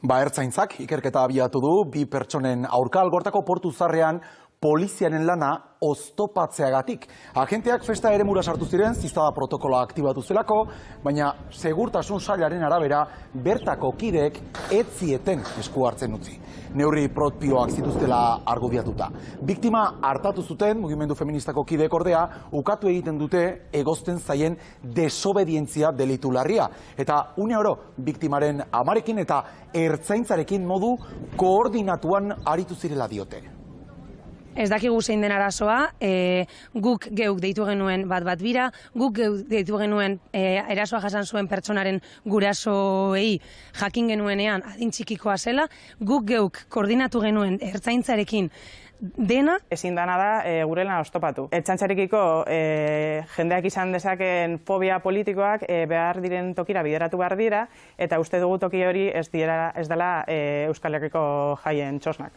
Ertzaintzak ikerketa abiatu du, 2 pertsonen aurka Algortako portu zarrean poliziaren lana oztopatzeagatik. Agenteak festa eremura sartu ziren, ziztada protokoloa aktibatu zelako, baina segurtasun sailaren arabera bertako kideek ez zieten esku hartzen utzi. Neurri propioak zituztela argudiatuta. Biktima hartatu zuten, mugimendu feministako kideek ordea, ukatu egiten dute egozten zaien desobedientzia delitu larria. Eta une oro, biktimaren amarekin eta ertzaintzarekin modu koordinatuan aritu zirela diote. Ez dakigu zein den arazoa, guk geuk deitu genuen bat bira, guk geuk deitu genuen erasoa jasan zuen pertsonaren gurasoei jakin genuenean adin txikikoa zela, guk geuk koordinatu genuen ertzaintzarekin dena. Ezin dana da gure lana oztopatu. Ertzaintzarekiko jendeak izan dezakeen fobia politikoak behar diren tokira bideratu behar dira, eta uste dugu toki hori ez dela Euskal Herriko jaien txosnak.